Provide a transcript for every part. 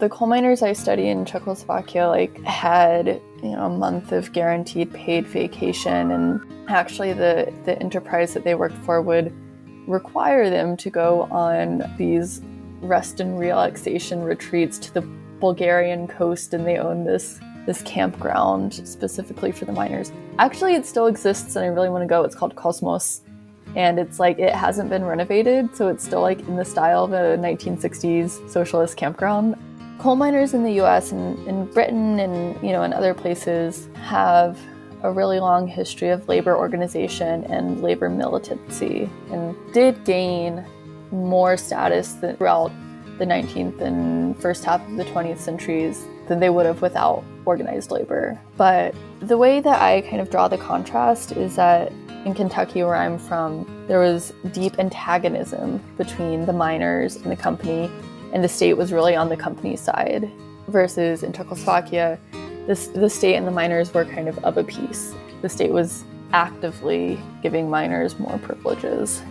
The coal miners I study in Czechoslovakia had a month of guaranteed paid vacation, and actually the enterprise that they worked for would require them to go on these rest and relaxation retreats to the Bulgarian coast, and they own this campground specifically for the miners. Actually, it still exists and I really want to go. It's called Cosmos, and it's it hasn't been renovated, so it's still in the style of a 1960s socialist campground. Coal miners in the US and in Britain and in other places have a really long history of labor organization and labor militancy, and did gain more status throughout the 19th and first half of the 20th centuries than they would have without organized labor. But the way that I kind of draw the contrast is that in Kentucky, where I'm from, there was deep antagonism between the miners and the company, and the state was really on the company's side, versus in Czechoslovakia, the state and the miners were kind of a piece. The state was actively giving miners more privileges.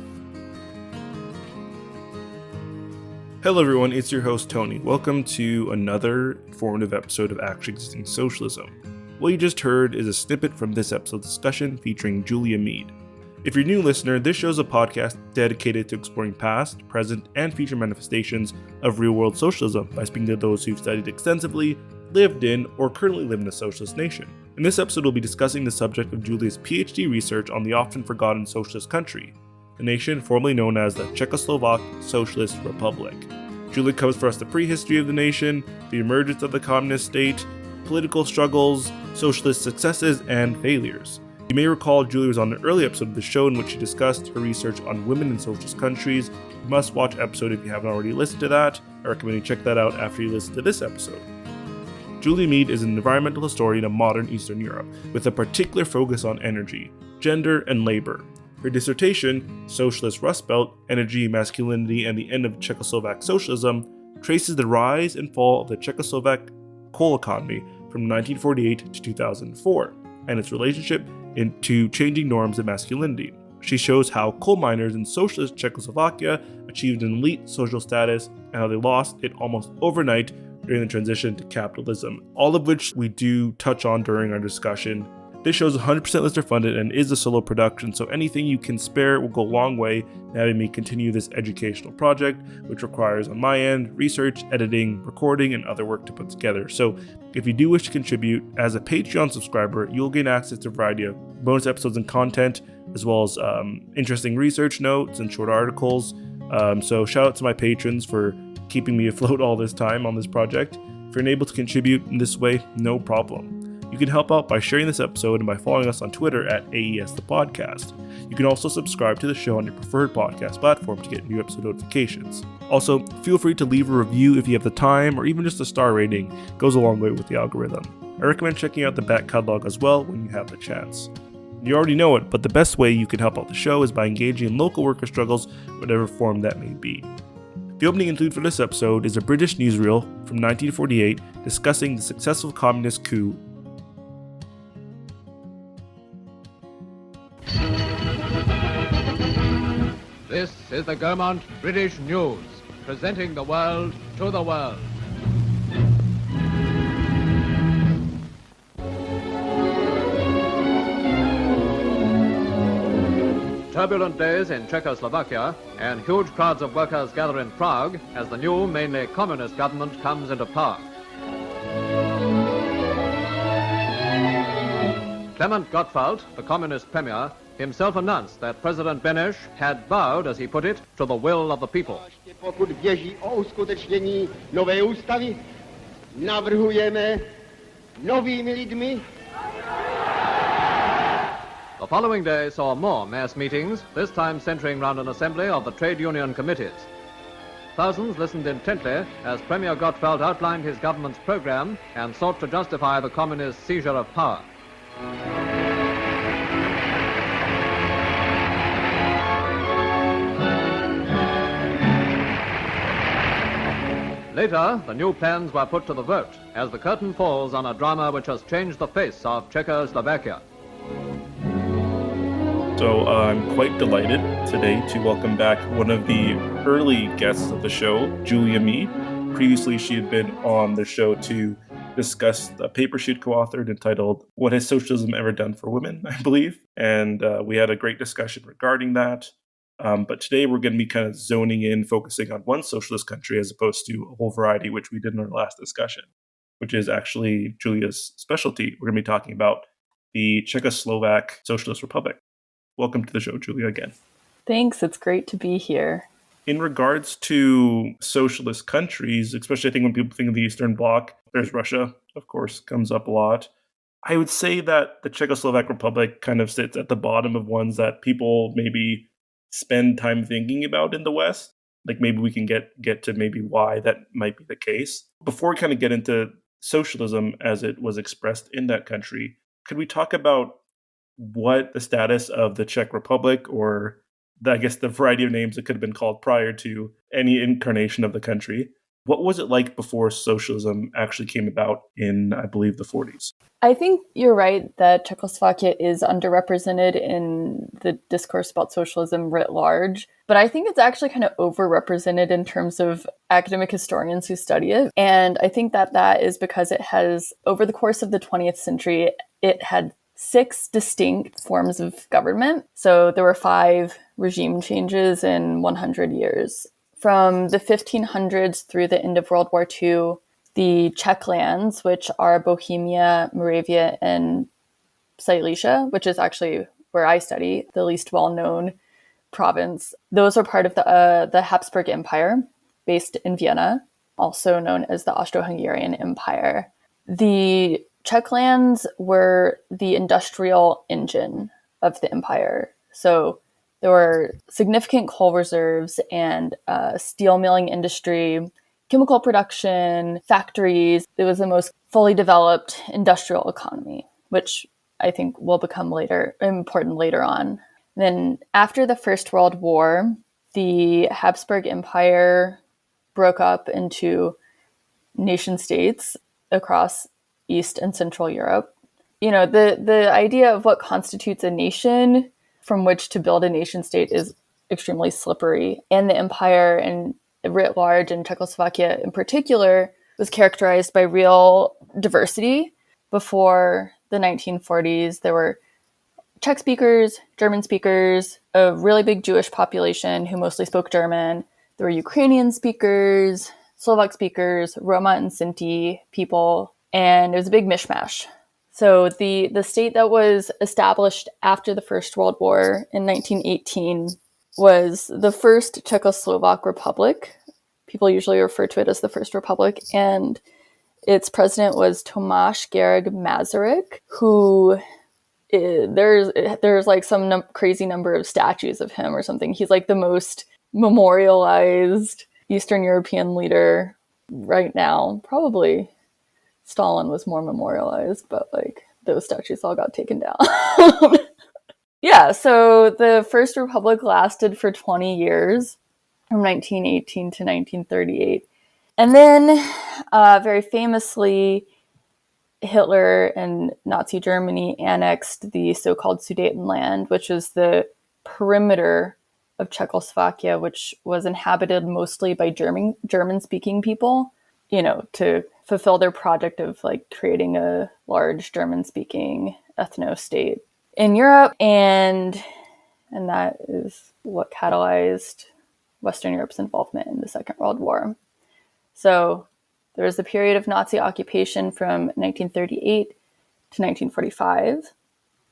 Hello everyone, it's your host Tony. Welcome to another informative episode of Actually Existing Socialism. What you just heard is a snippet from this episode's discussion featuring Julia Mead. If you're a new listener, this show is a podcast dedicated to exploring past, present, and future manifestations of real-world socialism by speaking to those who've studied extensively, lived in, or currently live in a socialist nation. In this episode, we'll be discussing the subject of Julia's PhD research on the often forgotten socialist country, the nation formerly known as the Czechoslovak Socialist Republic. Julia covers for us the prehistory of the nation, the emergence of the communist state, political struggles, socialist successes, and failures. You may recall Julia was on an early episode of the show in which she discussed her research on women in socialist countries. You must watch episode if you haven't already listened to that. I recommend you check that out after you listen to this episode. Julia Mead is an environmental historian of modern Eastern Europe, with a particular focus on energy, gender, and labor. Her dissertation, Socialist Rust Belt, Energy, Masculinity, and the End of Czechoslovak Socialism, traces the rise and fall of the Czechoslovak coal economy from 1948 to 2004, and its relationship to changing norms of masculinity. She shows how coal miners in socialist Czechoslovakia achieved an elite social status and how they lost it almost overnight during the transition to capitalism, all of which we do touch on during our discussion. This show is 100% listener funded and is a solo production, so anything you can spare will go a long way in having me continue this educational project, which requires on my end research, editing, recording, and other work to put together. So if you do wish to contribute, as a Patreon subscriber, you'll gain access to a variety of bonus episodes and content, as well as interesting research notes and short articles. So shout out to my patrons for keeping me afloat all this time on this project. If you're unable to contribute in this way, no problem. You can help out by sharing this episode and by following us on Twitter at AES the Podcast. You can also subscribe to the show on your preferred podcast platform to get new episode notifications. Also, feel free to leave a review if you have the time, or even just a star rating. It goes a long way with the algorithm. I recommend checking out the back catalog as well when you have the chance. You already know it, but the best way you can help out the show is by engaging in local worker struggles, whatever form that may be. The opening interlude for this episode is a British newsreel from 1948 discussing the successful communist coup. This is the Gaumont British News, presenting the world to the world. Turbulent days in Czechoslovakia and huge crowds of workers gather in Prague as the new, mainly communist government comes into power. Klement Gottwald, the communist premier, himself announced that President Beneš had bowed, as he put it, to the will of the people. Pokud běží o uskutečnění nové ústavy, navrhujeme novými lidmi. The following day saw more mass meetings, this time centering round an assembly of the trade union committees. Thousands listened intently as Premier Gottwald outlined his government's program and sought to justify the communist seizure of power. Later, the new plans were put to the vote as the curtain falls on a drama which has changed the face of Czechoslovakia. So I'm quite delighted today to welcome back one of the early guests of the show, Julia Mead. Previously, she had been on the show to discuss the paper she'd co-authored entitled "What Has Socialism Ever Done for Women?" I believe, and we had a great discussion regarding that. But today we're going to be kind of zoning in, focusing on one socialist country as opposed to a whole variety, which we did in our last discussion, which is actually Julia's specialty. We're going to be talking about the Czechoslovak Socialist Republic. Welcome to the show, Julia, again. Thanks. It's great to be here. In regards to socialist countries, especially I think when people think of the Eastern Bloc, there's Russia, of course, comes up a lot. I would say that the Czechoslovak Republic kind of sits at the bottom of ones that people maybe spend time thinking about in the West. Like maybe we can get to maybe why that might be the case. Before we kind of get into socialism as it was expressed in that country, could we talk about what the status of the Czech Republic, or I guess the variety of names it could have been called prior to any incarnation of the country. What was it like before socialism actually came about in, I believe, the 40s? I think you're right that Czechoslovakia is underrepresented in the discourse about socialism writ large, but I think it's actually kind of overrepresented in terms of academic historians who study it. And I think that is because it has, over the course of the 20th century, it had 6 distinct forms of government. So there were 5 regime changes in 100 years. From the 1500s through the end of World War II, the Czech lands, which are Bohemia, Moravia, and Silesia, which is actually where I study, the least well-known province, those are part of the Habsburg Empire, based in Vienna, also known as the Austro-Hungarian Empire. The Czech lands were the industrial engine of the empire. So there were significant coal reserves and steel milling industry, chemical production, factories. It was the most fully developed industrial economy, which I think will become important later on. Then after the First World War, the Habsburg Empire broke up into nation states across East and Central Europe. You know, the idea of what constitutes a nation from which to build a nation state is extremely slippery. And the empire and writ large, and Czechoslovakia in particular, was characterized by real diversity. Before the 1940s, there were Czech speakers, German speakers, a really big Jewish population who mostly spoke German. There were Ukrainian speakers, Slovak speakers, Roma and Sinti people, and it was a big mishmash. So the state that was established after the First World War in 1918 was the first Czechoslovak Republic. People usually refer to it as the First Republic, and its president was Tomáš Garrigue Masaryk, who there's like some crazy number of statues of him or something. He's like the most memorialized Eastern European leader right now. Probably Stalin was more memorialized, but like those statues all got taken down. Yeah, so the First Republic lasted for 20 years, from 1918 to 1938. And then, very famously, Hitler and Nazi Germany annexed the so-called Sudetenland, which was the perimeter of Czechoslovakia, which was inhabited mostly by German-speaking people, you know, to fulfill their project of like creating a large German-speaking ethno-state in Europe, and that is what catalyzed Western Europe's involvement in the Second World War. So there was a period of Nazi occupation from 1938 to 1945.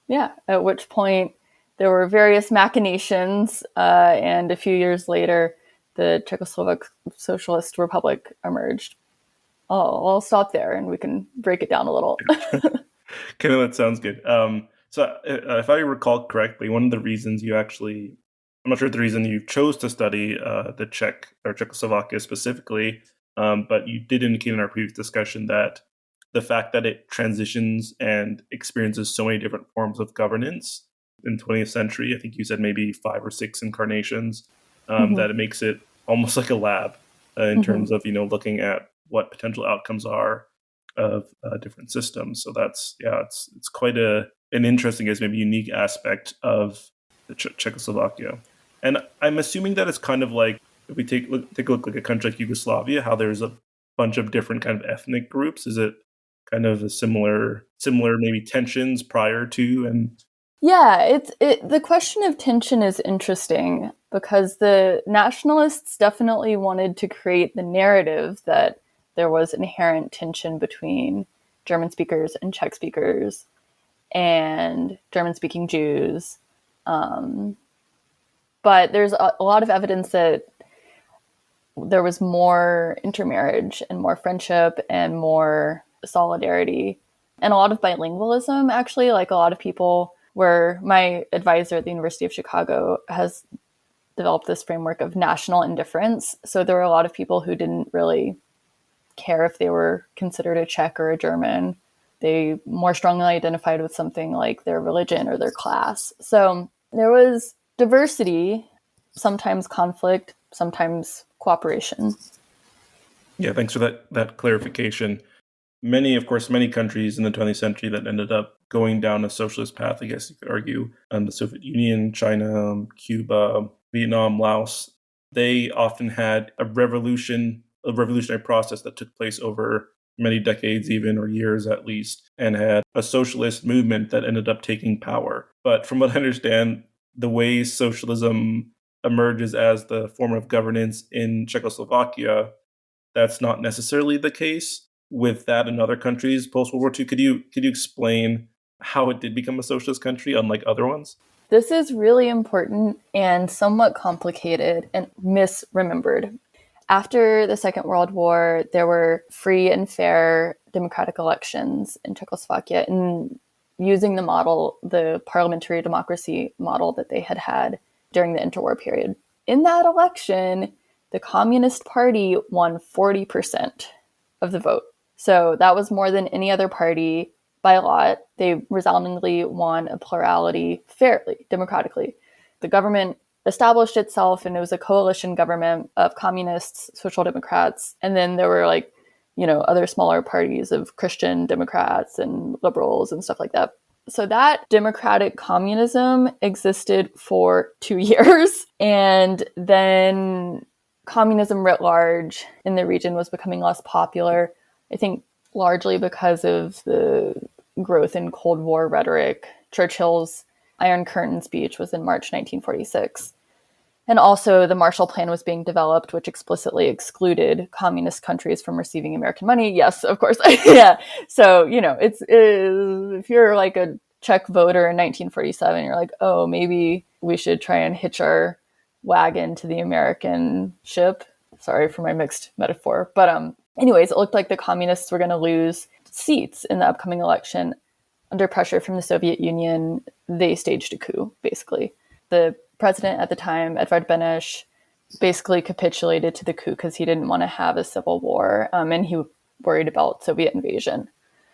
Yeah, at which point there were various machinations, and a few years later, the Czechoslovak Socialist Republic emerged. I'll stop there and we can break it down a little. Okay, that sounds good. So if I recall correctly, one of the reasons you actually, I'm not sure the reason you chose to study the Czech or Czechoslovakia specifically, but you did indicate in our previous discussion that the fact that it transitions and experiences so many different forms of governance in the 20th century, I think you said maybe 5 or 6 incarnations, that it makes it almost like a lab in terms of, you know, looking at what potential outcomes are of different systems. So that's, it's quite an interesting, I guess, maybe unique aspect of the Czechoslovakia. And I'm assuming that it's kind of like, if we take a look like a country like Yugoslavia, how there's a bunch of different kind of ethnic groups? Is it kind of a similar maybe tensions prior to and Yeah, the question of tension is interesting because the nationalists definitely wanted to create the narrative that there was inherent tension between German speakers and Czech speakers and German-speaking Jews. But there's a lot of evidence that there was more intermarriage and more friendship and more solidarity and a lot of bilingualism, actually. Like a lot of people my advisor at the University of Chicago has developed this framework of national indifference. So there were a lot of people who didn't really care if they were considered a Czech or a German. They more strongly identified with something like their religion or their class. So there was diversity, sometimes conflict, sometimes cooperation. Yeah, thanks for that clarification. Many countries in the 20th century that ended up going down a socialist path, I guess you could argue, the Soviet Union, China, Cuba, Vietnam, Laos, they often had a revolutionary process that took place over many decades even, or years at least, and had a socialist movement that ended up taking power. But from what I understand, the way socialism emerges as the form of governance in Czechoslovakia, that's not necessarily the case with that in other countries post-World War II. Could you explain how it did become a socialist country, unlike other ones? This is really important and somewhat complicated and misremembered. After the Second World War, there were free and fair democratic elections in Czechoslovakia, and using the parliamentary democracy model that they had during the interwar period. In that election, the Communist Party won 40% of the vote. So that was more than any other party by a lot. They resoundingly won a plurality fairly, democratically. The government established itself, and it was a coalition government of communists, social democrats, and then there were other smaller parties of Christian Democrats and liberals and stuff like that. So that democratic communism existed for 2 years, and then communism writ large in the region was becoming less popular, I think largely because of the growth in Cold War rhetoric. Churchill's Iron Curtain speech was in March 1946. And also the Marshall Plan was being developed, which explicitly excluded communist countries from receiving American money. Yes, of course. Yeah. So, if you're like a Czech voter in 1947, you're like, oh, maybe we should try and hitch our wagon to the American ship. Sorry for my mixed metaphor. But anyways, it looked like the communists were going to lose seats in the upcoming election. Under pressure from the Soviet Union, they staged a coup, basically. The president at the time, Edvard Beneš, basically capitulated to the coup because he didn't want to have a civil war, and he worried about Soviet invasion.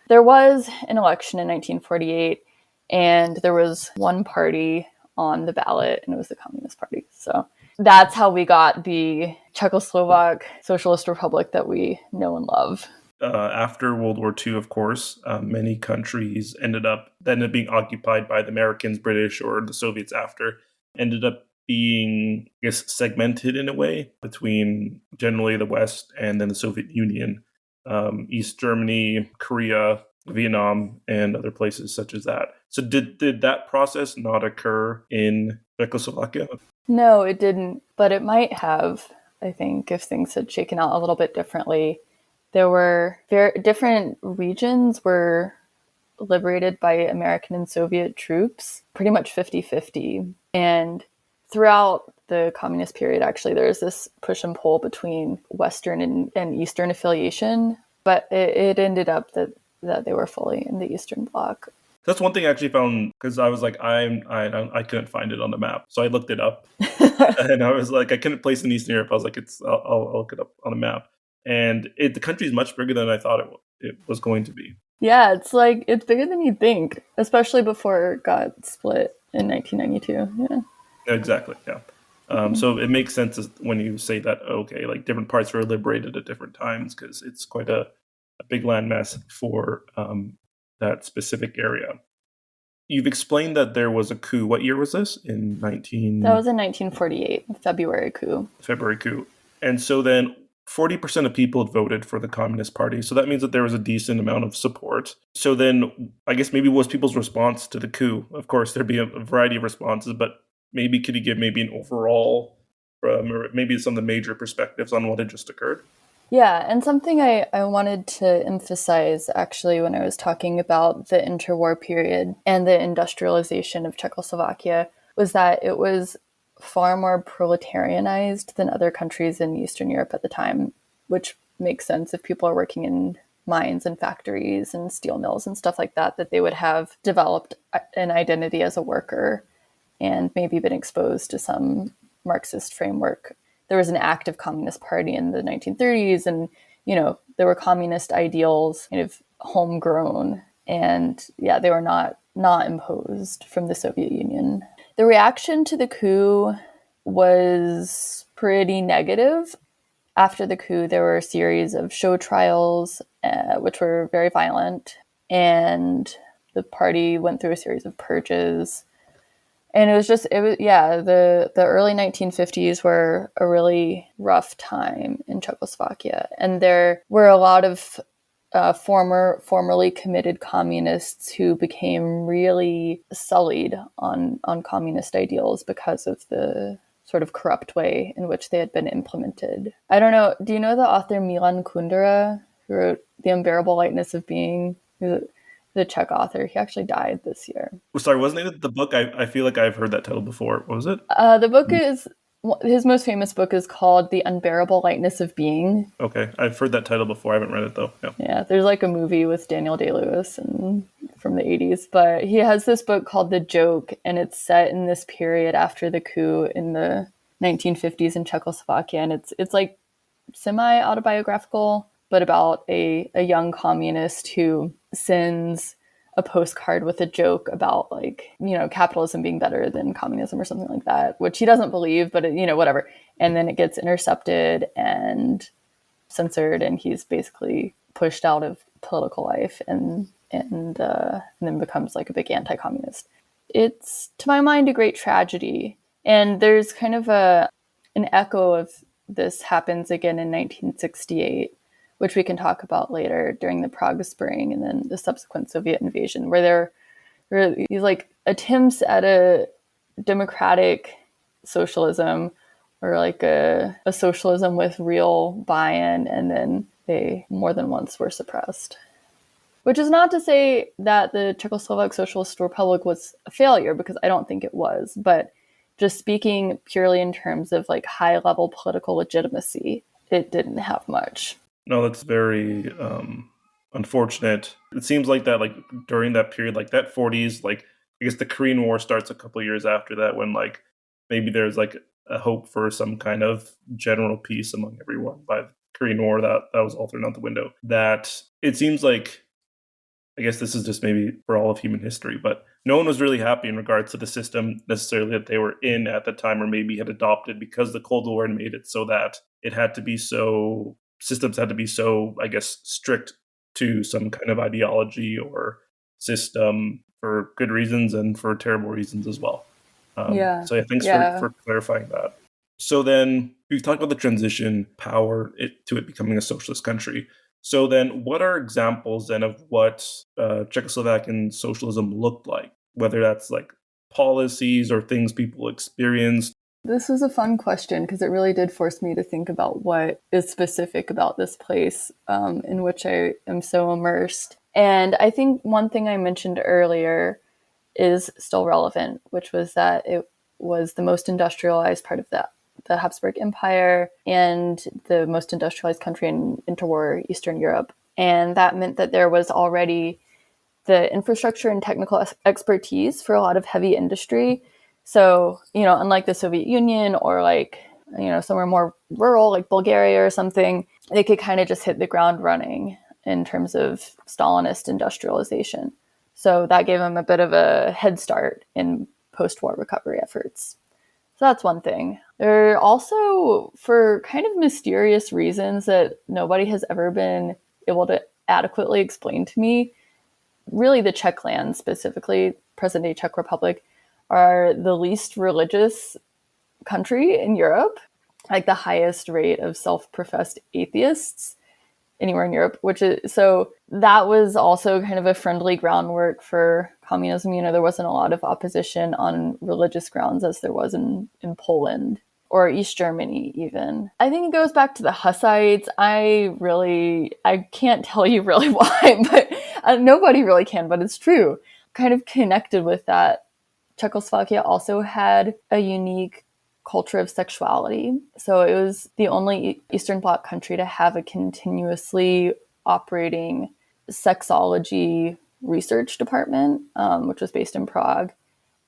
There was an election in 1948, and there was one party on the ballot, and it was the Communist Party. So that's how we got the Czechoslovak Socialist Republic that we know and love. After World War II, of course, many countries ended up being occupied by the Americans, British, or the Soviets after, ended up being, I guess, segmented in a way between generally the West and then the Soviet Union, East Germany, Korea, Vietnam, and other places such as that. So did that process not occur in Czechoslovakia? No, it didn't, but it might have, I think, if things had shaken out a little bit differently. There were different regions were liberated by American and Soviet troops, pretty much 50-50. And throughout the communist period, actually, there was this push and pull between Western and Eastern affiliation, but it ended up that they were fully in the Eastern Bloc. That's one thing I actually found, because I was like, I couldn't find it on the map. So I looked it up. And I was like, I couldn't place in Eastern Europe. I was like, I'll look it up on a map. And the country is much bigger than I thought it was going to be. Yeah, it's bigger than you'd think, especially before it got split in 1992. Yeah. Exactly, yeah. So it makes sense when you say that, okay, like different parts were liberated at different times, because it's quite a big landmass for that specific area. You've explained that there was a coup. What year was this? That was in 1948, February coup. And so then 40% of people had voted for the Communist Party. So that means that there was a decent amount of support. So then I guess maybe what was people's response to the coup? Of course, there'd be a variety of responses, but maybe could you give maybe an overall, or maybe some of the major perspectives on what had just occurred? Yeah, and something I wanted to emphasize actually when I was talking about the interwar period and the industrialization of Czechoslovakia was that it was far more proletarianized than other countries in Eastern Europe at the time, which makes sense if people are working in mines and factories and steel mills and stuff like that, that they would have developed an identity as a worker and maybe been exposed to some Marxist framework. There was an active Communist Party in the 1930s, and, there were communist ideals kind of homegrown, and they were not imposed from the Soviet Union. The reaction to the coup was pretty negative. After the coup, there were a series of show trials, which were very violent, and the party went through a series of purges. And the early 1950s were a really rough time in Czechoslovakia. And there were a lot of formerly committed communists who became really sullied on communist ideals because of the sort of corrupt way in which they had been implemented. I don't know, do you know the author Milan Kundera, who wrote The Unbearable Lightness of Being? The Czech author. He actually died this year. Sorry, wasn't it the book? I feel like I've heard that title before. What was it? The book is, his most famous book is called The Unbearable Lightness of Being. Okay, I've heard that title before. I haven't read it though. Yeah, there's like a movie with Daniel Day-Lewis from the 80s, but he has this book called The Joke, and it's set in this period after the coup in the 1950s in Czechoslovakia, and it's like semi-autobiographical, but about a young communist who sends a postcard with a joke about capitalism being better than communism or something like that, which he doesn't believe, but whatever. And then it gets intercepted and censored, and he's basically pushed out of political life and then becomes like a big anti-communist. It's, to my mind, a great tragedy. And there's kind of an echo of this happens again in 1968, which we can talk about later during the Prague Spring and then the subsequent Soviet invasion, where there were these like attempts at a democratic socialism or like a socialism with real buy-in, and then they more than once were suppressed. Which is not to say that the Czechoslovak Socialist Republic was a failure, because I don't think it was, but just speaking purely in terms of like high-level political legitimacy, it didn't have much. No, that's very unfortunate. It seems like that, like during that period, like that 40s, like I guess the Korean War starts a couple years after that, when like maybe there's like a hope for some kind of general peace among everyone. By the Korean War, that was all thrown out the window. That it seems like, I guess this is just maybe for all of human history, but no one was really happy in regards to the system necessarily that they were in at the time, or maybe had adopted, because the Cold War made it so that it had to be so. Systems had to be so, I guess, strict to some kind of ideology or system for good reasons and for terrible reasons as well. So thanks for clarifying that. So then we've talked about the transition power to it becoming a socialist country. So then what are examples then of what Czechoslovakian socialism looked like, whether that's like policies or things people experienced? This was a fun question because it really did force me to think about what is specific about this place in which I am so immersed. And I think one thing I mentioned earlier is still relevant, which was that it was the most industrialized part of the Habsburg Empire and the most industrialized country in interwar Eastern Europe. And that meant that there was already the infrastructure and technical expertise for a lot of heavy industry. So, unlike the Soviet Union or somewhere more rural like Bulgaria or something, they could kind of just hit the ground running in terms of Stalinist industrialization. So that gave them a bit of a head start in post-war recovery efforts. So that's one thing. There are also, for kind of mysterious reasons that nobody has ever been able to adequately explain to me, really the Czech lands, specifically present-day Czech Republic, are the least religious country in Europe. like the highest rate of self-professed atheists anywhere in Europe, which is, so that was also kind of a friendly groundwork for communism. You know, there wasn't a lot of opposition on religious grounds as there was in Poland or East Germany even. I think it goes back to the Hussites. I can't tell you really why, but nobody really can, but it's true. Kind of connected with that, Czechoslovakia also had a unique culture of sexuality. So it was the only Eastern Bloc country to have a continuously operating sexology research department, which was based in Prague.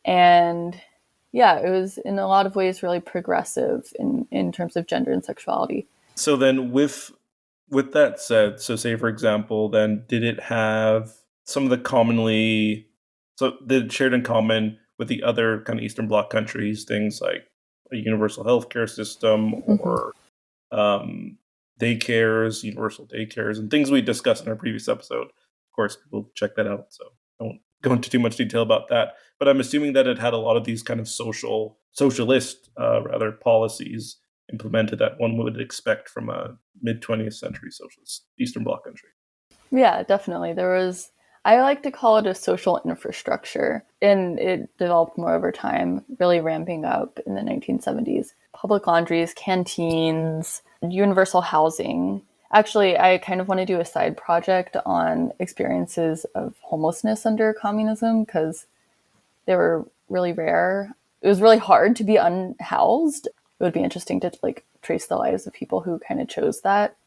And yeah, it was in a lot of ways really progressive in terms of gender and sexuality. So then with that said, so say for example, then did it have some of the did it shared in common with the other kind of Eastern Bloc countries, things like a universal healthcare system or daycares, universal daycares, and things we discussed in our previous episode. Of course, people check that out, so I won't go into too much detail about that. But I'm assuming that it had a lot of these kind of socialist policies implemented that one would expect from a mid-20th century socialist Eastern Bloc country. Yeah, definitely. I like to call it a social infrastructure, and it developed more over time, really ramping up in the 1970s. Public laundries, canteens, universal housing. Actually, I kind of want to do a side project on experiences of homelessness under communism because they were really rare. It was really hard to be unhoused. It would be interesting to trace the lives of people who kind of chose that.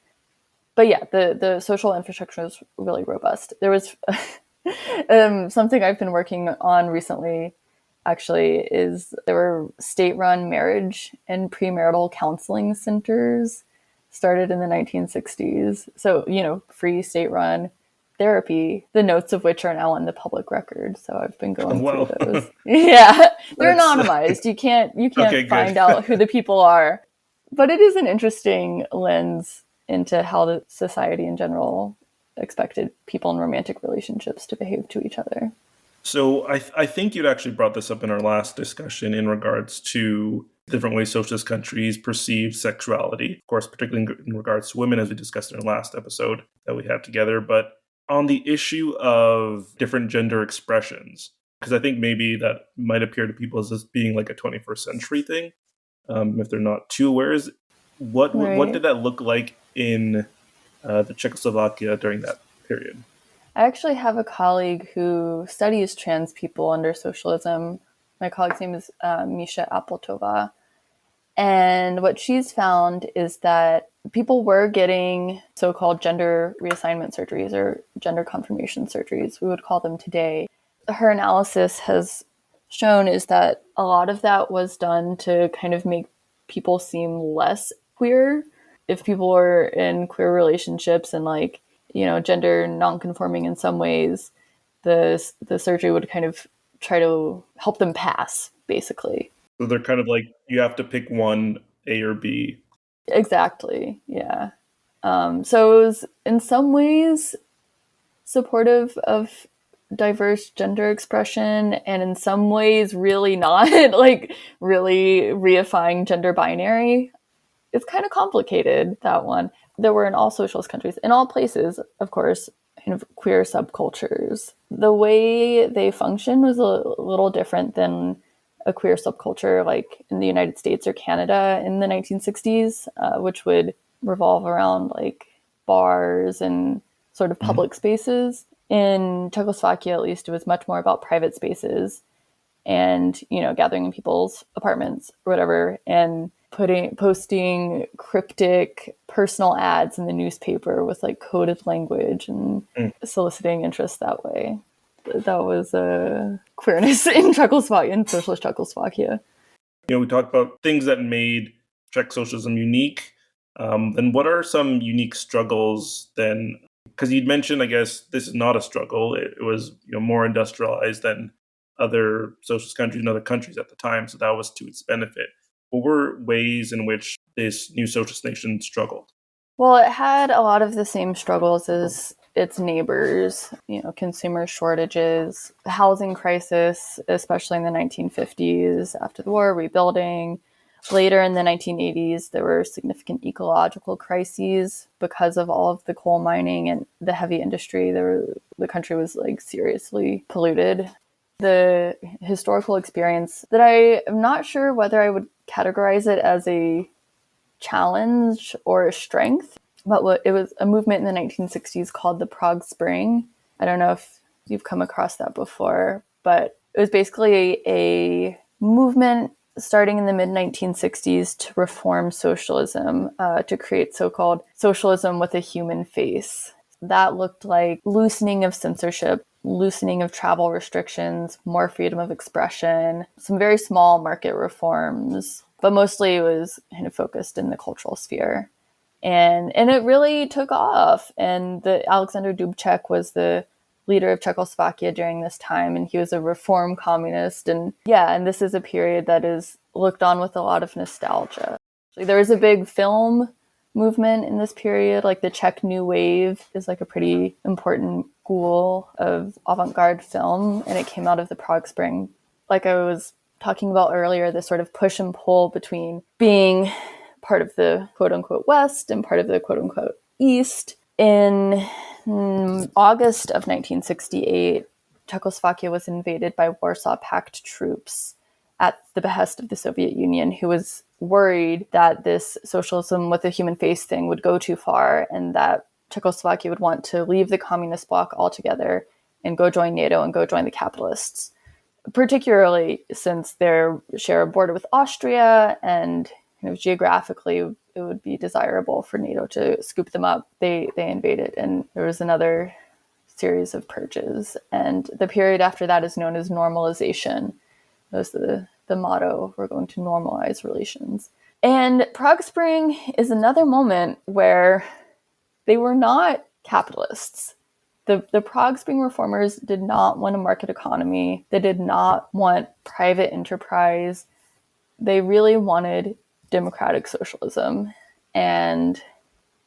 But yeah, the social infrastructure is really robust. There was something I've been working on recently, actually, is there were state-run marriage and premarital counseling centers started in the 1960s. So, free state-run therapy, the notes of which are now on the public record. So I've been going through those. Yeah, they're anonymized. You can't find out who the people are. But it is an interesting lens into how the society in general expected people in romantic relationships to behave to each other. So I think you'd actually brought this up in our last discussion in regards to different ways socialist countries perceive sexuality, of course, particularly in regards to women, as we discussed in our last episode that we had together. But on the issue of different gender expressions, because I think maybe that might appear to people as this being like a 21st century thing, if they're not too aware, what did that look like in the Czechoslovakia during that period? I actually have a colleague who studies trans people under socialism. My colleague's name is Misha Appletova. And what she's found is that people were getting so-called gender reassignment surgeries or gender confirmation surgeries, we would call them today. Her analysis has shown is that a lot of that was done to kind of make people seem less queer. If people were in queer relationships and gender non-conforming in some ways, the surgery would kind of try to help them pass, basically. So they're kind of like, you have to pick one, A or B. Exactly, yeah. So it was in some ways supportive of diverse gender expression, and in some ways really not, really reifying gender binary. It's kind of complicated, that one. There were in all socialist countries, in all places, of course, kind of queer subcultures. The way they function was a little different than a queer subculture like in the United States or Canada in the 1960s, which would revolve around bars and sort of public spaces. In Czechoslovakia, at least, it was much more about private spaces and, gathering in people's apartments or whatever, and posting cryptic personal ads in the newspaper with coded language and soliciting interest that way. That was queerness in Czechoslovakia, in socialist Czechoslovakia. We talked about things that made Czech socialism unique. Then what are some unique struggles then? Because you'd mentioned, I guess, this is not a struggle. It was more industrialized than other socialist countries and other countries at the time, so that was to its benefit. What were ways in which this new socialist nation struggled? Well, it had a lot of the same struggles as its neighbors, consumer shortages, housing crisis, especially in the 1950s after the war, rebuilding, Later in the 1980s, there were significant ecological crises because of all of the coal mining and the heavy industry. The country was like seriously polluted. The historical experience that I am not sure whether I would categorize it as a challenge or a strength, but it was a movement in the 1960s called the Prague Spring. I don't know if you've come across that before, but it was basically a movement starting in the mid-1960s to reform socialism, to create so-called socialism with a human face. That looked like loosening of censorship, loosening of travel restrictions, more freedom of expression, some very small market reforms, but mostly it was kind of focused in the cultural sphere. And it really took off. And Alexander Dubček was the leader of Czechoslovakia during this time, and he was a reform communist. And this is a period that is looked on with a lot of nostalgia. There was a big film movement in this period, like the Czech New Wave is like a pretty important school of avant-garde film, and it came out of the Prague Spring. Like I was talking about earlier, this sort of push and pull between being part of the quote-unquote West and part of the quote-unquote East. In August of 1968, Czechoslovakia was invaded by Warsaw Pact troops at the behest of the Soviet Union, who was worried that this socialism with a human face thing would go too far and that Czechoslovakia would want to leave the communist bloc altogether and go join NATO and go join the capitalists, particularly since their share a border with Austria and geographically it would be desirable for NATO to scoop them up. They invaded, and there was another series of purges. And the period after that is known as normalization. That was the motto, we're going to normalize relations. And Prague Spring is another moment where they were not capitalists. The Prague Spring reformers did not want a market economy. They did not want private enterprise. They really wanted democratic socialism. And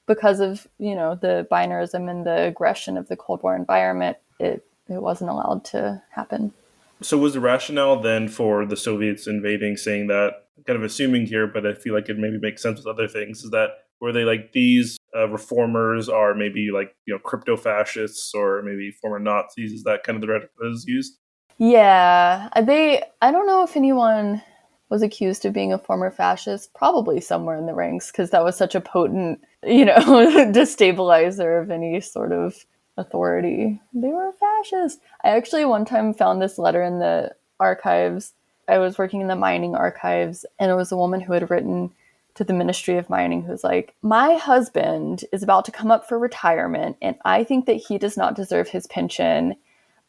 because of, the binarism and the aggression of the Cold War environment, it wasn't allowed to happen. So was the rationale then for the Soviets invading, saying that, kind of assuming here, but I feel like it maybe makes sense with other things, is that were they like these reformers are maybe like, crypto fascists or maybe former Nazis? Is that kind of the rhetoric that was used? Yeah, I don't know if anyone was accused of being a former fascist, probably somewhere in the ranks, because that was such a potent, destabilizer of any sort of authority. They were fascist. I actually one time found this letter in the archives. I was working in the mining archives, and it was a woman who had written to the Ministry of Mining who was like, my husband is about to come up for retirement, and I think that he does not deserve his pension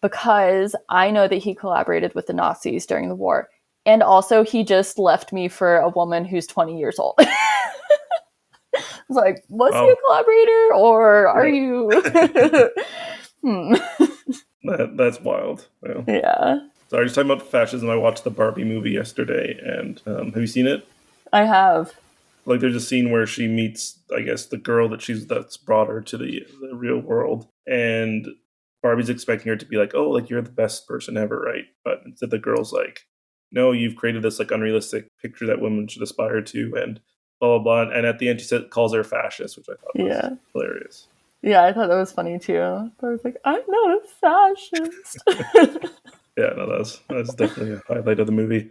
because I know that he collaborated with the Nazis during the war. And also, he just left me for a woman who's 20 years old. I was like, was he a collaborator, or are you... That's wild. Yeah. Sorry, just talking about fascism. I watched the Barbie movie yesterday, and have you seen it? I have. Like, there's a scene where she meets, I guess, the girl that's brought her to the real world, and Barbie's expecting her to be like, oh, like, you're the best person ever, right? But instead the girl's like, no, you've created this like unrealistic picture that women should aspire to, and blah, blah, blah. And at the end, she calls her a fascist, which I thought was hilarious. Yeah, I thought that was funny too. I was like, I'm not a fascist. Yeah, no, that's definitely a highlight of the movie.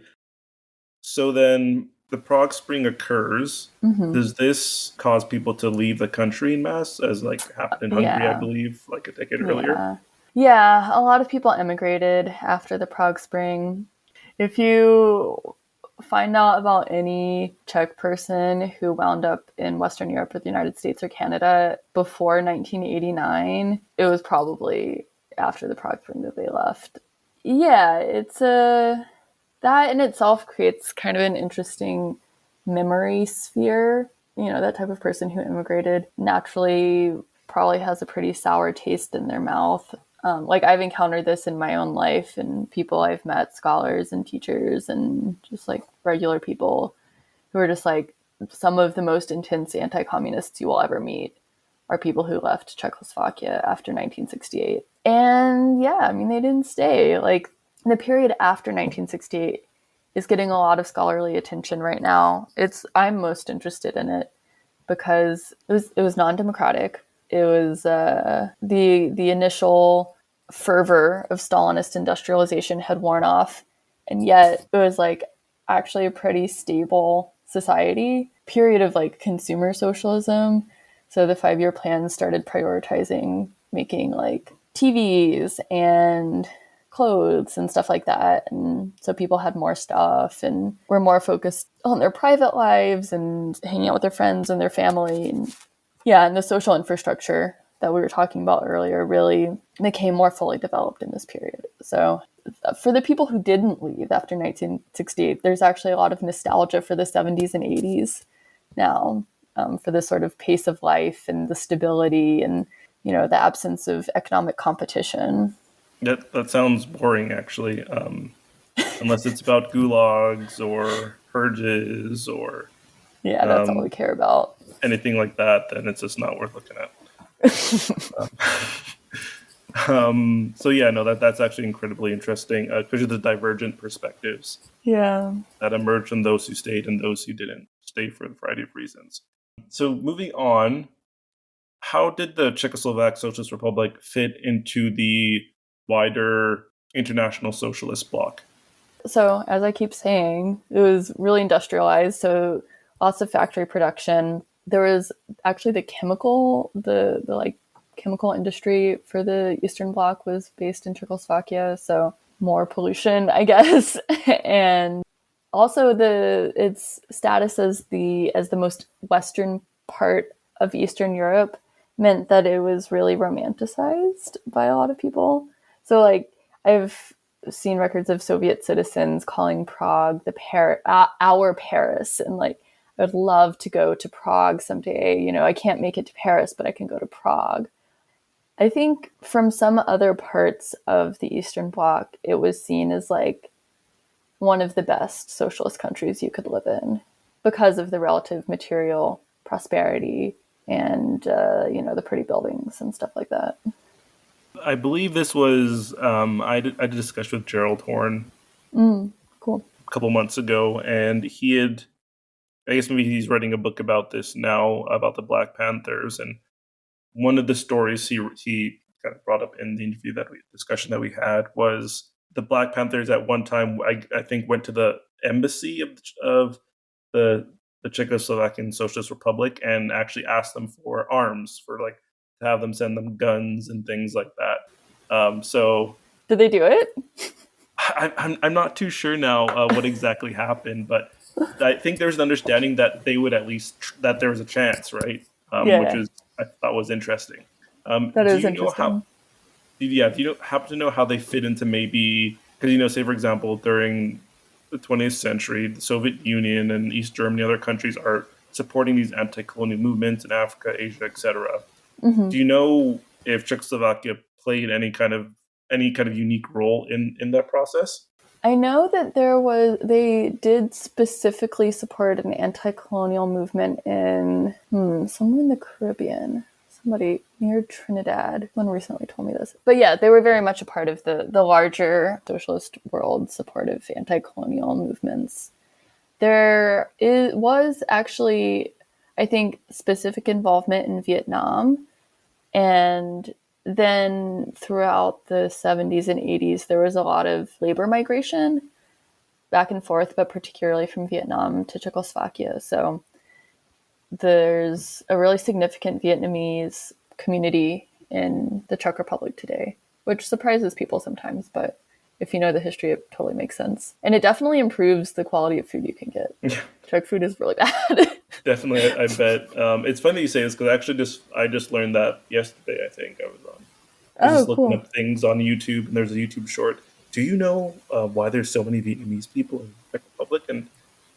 So then the Prague Spring occurs. Mm-hmm. Does this cause people to leave the country en masse, as like happened in Hungary, I believe, like a decade earlier? Yeah, a lot of people emigrated after the Prague Spring. If you find out about any Czech person who wound up in Western Europe or the United States or Canada before 1989, it was probably after the Prague Spring that they left. Yeah, it's that in itself creates kind of an interesting memory sphere. That type of person who immigrated naturally probably has a pretty sour taste in their mouth. Like I've encountered this in my own life and people I've met, scholars and teachers and just like regular people who are just like, some of the most intense anti-communists you will ever meet are people who left Czechoslovakia after 1968. And yeah, I mean, they didn't stay. Like the period after 1968 is getting a lot of scholarly attention right now. I'm most interested in it because it was non-democratic. It was the initial fervor of Stalinist industrialization had worn off, and yet it was like actually a pretty stable society. Period of like consumer socialism. So the 5-year plan started prioritizing making like TVs and clothes and stuff like that. And so people had more stuff and were more focused on their private lives and hanging out with their friends and their family. And and the social infrastructure that we were talking about earlier really became more fully developed in this period. So for the people who didn't leave after 1968, there's actually a lot of nostalgia for the 70s and 80s now, for this sort of pace of life and the stability and, the absence of economic competition. That sounds boring, actually, unless it's about gulags or purges or That's all we care about. anything like that, then it's just not worth looking at. That's actually incredibly interesting, especially the divergent perspectives that emerged from those who stayed and those who didn't stay for a variety of reasons. So moving on, how did the Czechoslovak Socialist Republic fit into the wider international socialist bloc? So as I keep saying, it was really industrialized, so lots of factory production. There was actually the chemical industry for the Eastern Bloc was based in Czechoslovakia, so more pollution, I guess. And also its status as the most western part of Eastern Europe meant that it was really romanticized by a lot of people. So like I've seen records of Soviet citizens calling Prague our Paris, and like I would love to go to Prague someday. I can't make it to Paris, but I can go to Prague. I think from some other parts of the Eastern Bloc, it was seen as like one of the best socialist countries you could live in because of the relative material prosperity and, the pretty buildings and stuff like that. I believe this was, I did a discussion with Gerald Horn Cool. a couple months ago, and I guess maybe he's writing a book about this now, about the Black Panthers, and one of the stories he kind of brought up in the discussion that we had was the Black Panthers at one time, I think, went to the embassy of the Czechoslovakian Socialist Republic and actually asked them for arms, for like to have them send them guns and things like that. So did they do it? I'm not too sure now what exactly happened, but I think there's an understanding that they would at least that there was a chance, right? Which is I thought was interesting. That is interesting. Do you happen to know how they fit into maybe because say for example during the 20th century, the Soviet Union and East Germany, other countries are supporting these anti-colonial movements in Africa, Asia, etc. Mm-hmm. Do you know if Czechoslovakia played any kind of unique role in that process? I know that they did specifically support an anti-colonial movement in somewhere in the Caribbean. Somebody near Trinidad. One recently told me this. But yeah, they were very much a part of the larger socialist world supportive anti-colonial movements. There was actually, I think, specific involvement in Vietnam. And then throughout the 70s and 80s, there was a lot of labor migration back and forth, but particularly from Vietnam to Czechoslovakia. So there's a really significant Vietnamese community in the Czech Republic today, which surprises people sometimes, but if you know the history, it totally makes sense. And it definitely improves the quality of food you can get. Yeah. Czech food is really bad. Definitely, I bet. It's funny that you say this because actually I just learned that yesterday, I think. I was looking up things on YouTube, and there's a YouTube short. Do you know why there's so many Vietnamese people in the Czech Republic? And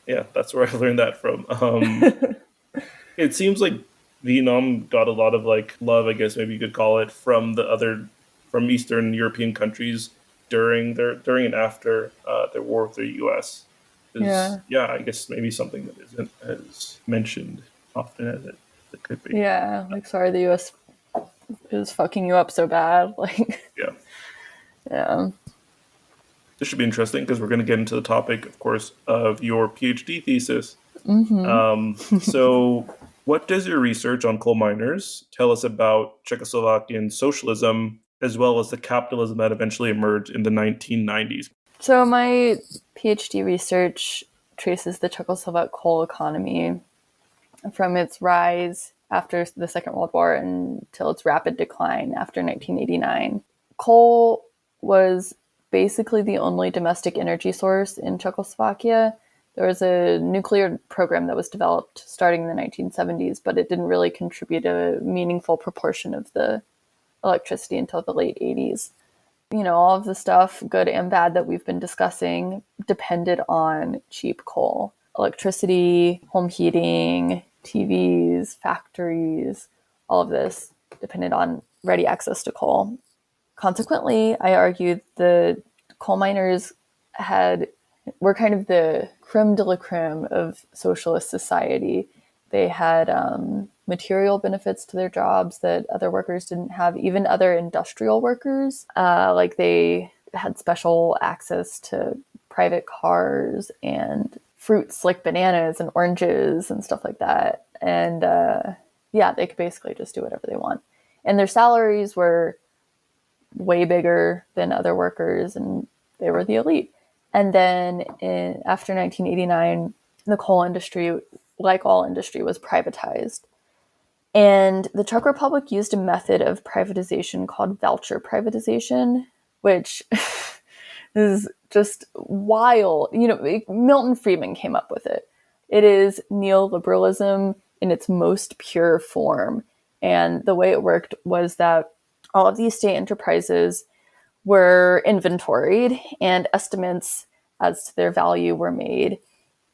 yeah, that's where I learned that from. It seems like Vietnam got a lot of like love, I guess maybe you could call it, from Eastern European countries during and after their war with the U.S. I guess maybe something that isn't as mentioned often as it could be. Yeah, like sorry, the U.S. is fucking you up so bad. Like yeah. This should be interesting because we're going to get into the topic, of course, of your PhD thesis. So what does your research on coal miners tell us about Czechoslovakian socialism, as well as the capitalism that eventually emerged in the 1990s? So my PhD research traces the Czechoslovak coal economy from its rise after the Second World War until its rapid decline after 1989. Coal was basically the only domestic energy source in Czechoslovakia. There was a nuclear program that was developed starting in the 1970s, but it didn't really contribute a meaningful proportion of the electricity until the late 80s. You know, all of the stuff, good and bad, that we've been discussing depended on cheap coal. Electricity, home heating, TVs, factories, all of this depended on ready access to coal. Consequently, I argue the coal miners were kind of the creme de la creme of socialist society. They had material benefits to their jobs that other workers didn't have, even other industrial workers. Like they had special access to private cars and fruits like bananas and oranges and stuff like that. And they could basically just do whatever they want. And their salaries were way bigger than other workers, and they were the elite. And then after 1989, the coal industry, like all industry, was privatized. And the Czech Republic used a method of privatization called voucher privatization, which is just wild. You know, Milton Friedman came up with it. It is neoliberalism in its most pure form. And the way it worked was that all of these state enterprises were inventoried and estimates as to their value were made.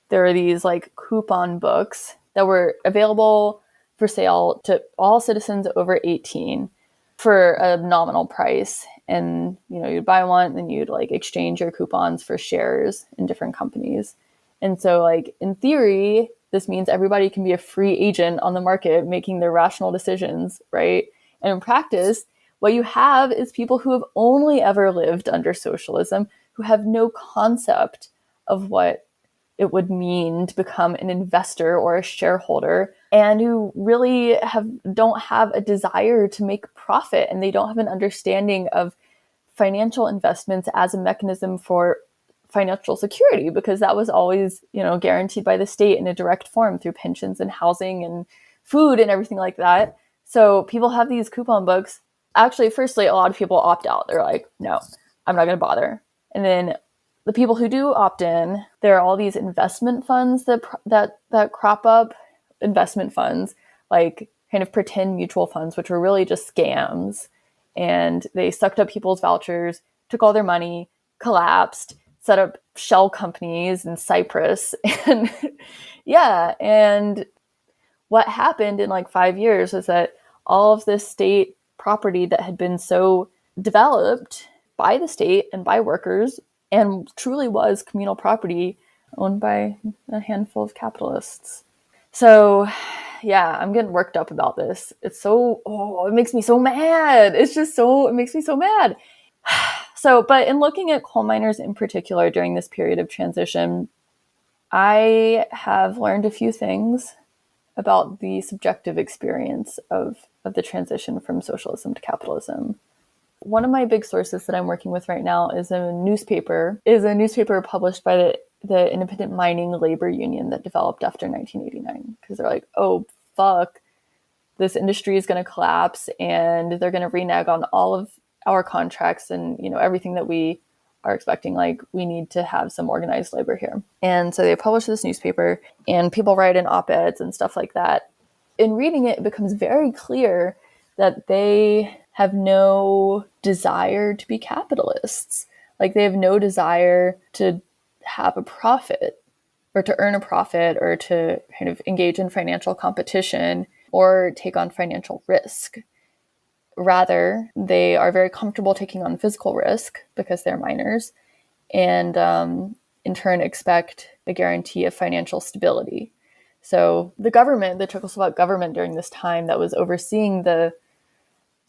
There are these like coupon books that were available for sale to all citizens over 18 for a nominal price. And, you know, you'd buy one and then you'd like exchange your coupons for shares in different companies. And so like in theory, this means everybody can be a free agent on the market making their rational decisions, right? And in practice, what you have is people who have only ever lived under socialism, who have no concept of what it would mean to become an investor or a shareholder, and who really don't have a desire to make profit, and they don't have an understanding of financial investments as a mechanism for financial security, because that was always, you know, guaranteed by the state in a direct form through pensions and housing and food and everything like that. So people have these coupon books. Actually, firstly, a lot of people opt out. They're like, no, I'm not going to bother. And then the people who do opt in, there are all these investment funds that crop up, investment funds, like kind of pretend mutual funds, which were really just scams. And they sucked up people's vouchers, took all their money, collapsed, set up shell companies in Cyprus. And and what happened in like 5 years was that all of this state property that had been so developed by the state and by workers and truly was communal property owned by a handful of capitalists. So, yeah, I'm getting worked up about this. It's it makes me so mad. It makes me so mad. So, but in looking at coal miners in particular during this period of transition, I have learned a few things about the subjective experience of the transition from socialism to capitalism. One of my big sources that I'm working with right now is a newspaper published by the Independent Mining Labor Union that developed after 1989. Because they're like, oh, fuck, this industry is going to collapse and they're going to renege on all of our contracts and, you know, everything that we are expecting. Like, we need to have some organized labor here. And so they publish this newspaper and people write in op-eds and stuff like that. In reading it, it becomes very clear that they have no desire to be capitalists. Like, they have no desire to have a profit or to earn a profit or to kind of engage in financial competition or take on financial risk. Rather, they are very comfortable taking on physical risk because they're miners and in turn expect a guarantee of financial stability. So the government, the Czechoslovak government during this time that was overseeing the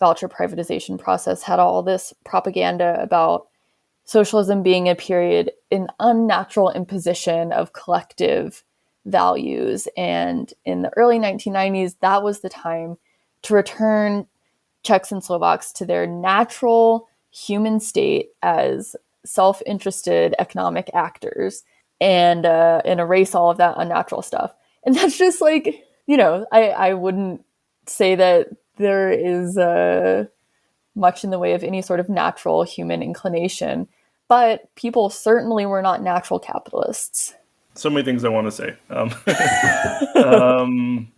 voucher privatization process, had all this propaganda about socialism being a period, an unnatural imposition of collective values. And in the early 1990s, that was the time to return Czechs and Slovaks to their natural human state as self-interested economic actors and erase all of that unnatural stuff. And that's just like, I wouldn't say that there is much in the way of any sort of natural human inclination, but people certainly were not natural capitalists. So many things I want to say.